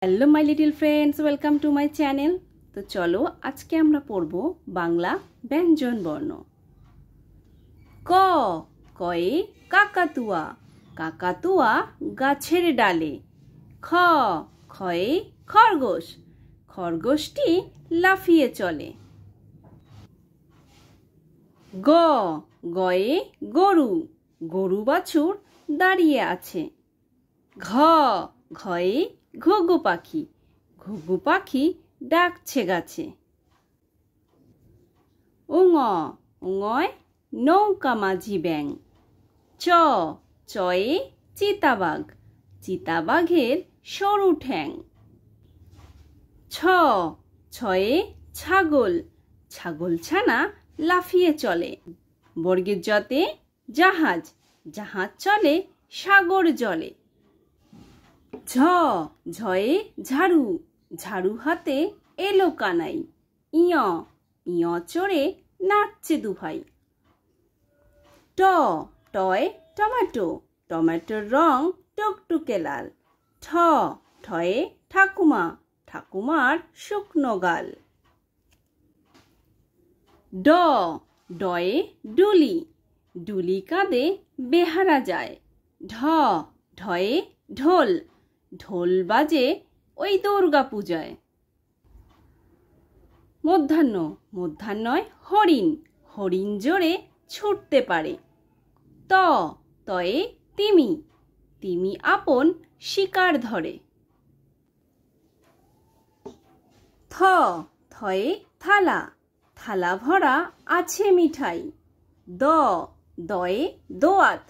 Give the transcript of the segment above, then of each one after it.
Hello my little friends, welcome to my channel. তো চলো আজকে আমরা পড়ব বাংলা ব্যঞ্জন বর্ণ। ক, কয়ে কাকাতুয়া, কাকাতুয়া গাছের ডালে। খ, খয়ে খরগোশ, খরগোশটি লাফিয়ে চলে। গ, গয়ে গরু, গরু বাছুর দাঁড়িয়ে আছে। ঘ, ঘয়ে ঘুঘু পাখি, ঘুঘু পাখি ডাকছে গাছে। উঙ, উঙয় নৌকা মাঝি ব্যাং। চ, চয়ে চিতাবাঘ, চিতাবাঘের সরু ঠ্যাং। ছ, ছয়ে ছাগল, ছাগলছানা লাফিয়ে চলে। বর্গের জতে জাহাজ, জাহাজ চলে সাগর জলে। ঝ, ঝয়ে ঝাড়ু, ঝাড়ু হাতে এলো কানাই। ইয়, ইয় চড়ে নাচছে দুভাই। ট, টয় টমেটো, টমেটোর রং টুকটুকে লাল। ঠ, ঠয়ে ঠাকুমা, ঠাকুমার শুকনো গাল। ড, ডয়ে ডুলি, ডুলি কাঁধে বেহারা যায়। ঢ, ঢয়ে ঢোল, ঢোল বাজে ওই দুর্গা পূজায়। মধ্যাহ্ন, মধ্যাহ্নয় হরিণ, হরিণ জোরে ছুটতে পারে। ত, তয়ে তিমি, তিমি আপন শিকার ধরে। থ, থয়ে থালা, থালা ভরা আছে মিঠাই। দ, দয়ে দোয়াত,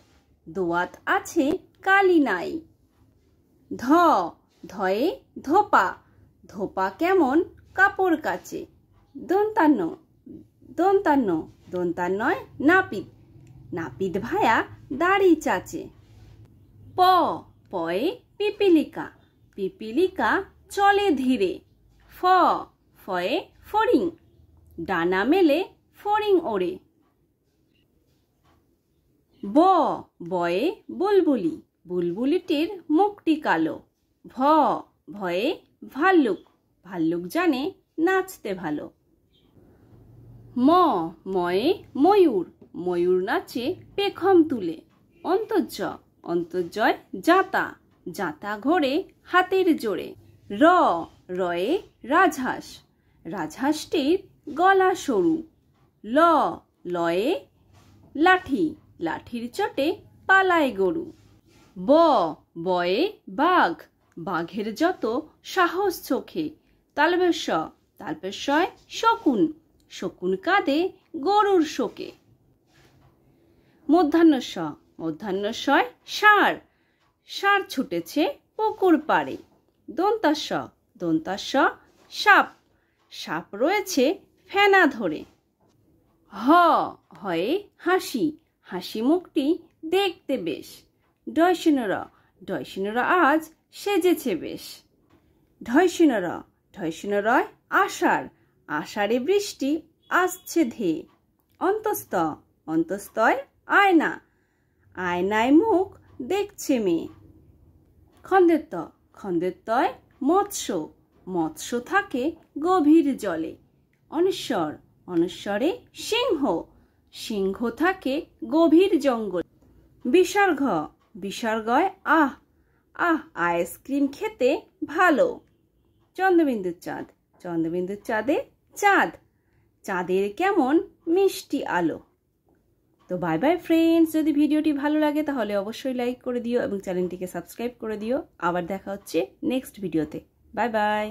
দোয়াত আছে কালি নাই। ধ, ধয়ে ধোপা, ধোপা কেমন কাপড় কাচে। দন্তান্ন, দন্তান্ন, দন্তান্নয় নাপিত, নাপিত ভায়া দাড়ি চাচে। প, পয়ে পিপিলিকা, পিপিলিকা চলে ধীরে। ফ, ফয়ে ফড়িং, ডানা মেলে ফড়িং ওড়ে। ব, বয়ে বুলবুলি, বুলবুলিটির মুখটি কালো। ভ, ভয়ে ভাল্লুক, ভাল্লুক জানে নাচতে ভালো। ম, ময়ে ময়ূর, ময়ূর নাচে পেখম তুলে। অন্তর্য, অন্তর্জয় জাতা, জাতা ঘোরে হাতের জোরে। র, রয়ে রাজহাঁস, রাজহাঁসটির গলা সরু। ল, লয়ে লাঠি, লাঠির চোটে পালায় গরু। ব, বয়ে বাঘ, বাঘের যত সাহস চোখে। তালবেশ, তালবেশয় শকুন, শকুন কাঁধে গরুর শোকে। মধ্যাহ্নস, মধ্যাহ্নস্বয় ষাঁড়, ষাঁড় ছুটেছে পুকুর পাড়ে। দন্তাস, দন্তাস সাপ, সাপ রয়েছে ফেনা ধরে। হ, হয়ে হাসি, হাসি মুখটি দেখতে বেশ। ডয়সিনর, ডয়সিনর আজ সেজেছে বেশ। ঢয়সিনর, ঢয়সিনরয় আষাঢ়, আষাঢ়ে বৃষ্টি আসছে ধেয়ে। অন্তস্থ, অন্তস্থয় আয়না, আয়নায় মুখ দেখছে মেয়ে। খন্দেত্ব, খন্দেত্বয় মৎস্য, মৎস্য থাকে গভীর জলে। অনশ্বর, অনশ্বরে সিংহ, সিংহ থাকে গভীর জঙ্গল। বিসর্গ, বিসর্গয় আহ, আহ আইসক্রিম খেতে ভালো। চন্দ্রবিন্দুর চাঁদ, চন্দ্রবিন্দুর চাঁদে চাঁদ, চাঁদের কেমন মিষ্টি আলো। তো বাই বাই ফ্রেন্ডস, যদি ভিডিওটি ভালো লাগে তাহলে অবশ্যই লাইক করে দিও এবং চ্যানেলটিকে সাবস্ক্রাইব করে দিও। আবার দেখা হচ্ছে নেক্সট ভিডিওতে। Bye bye.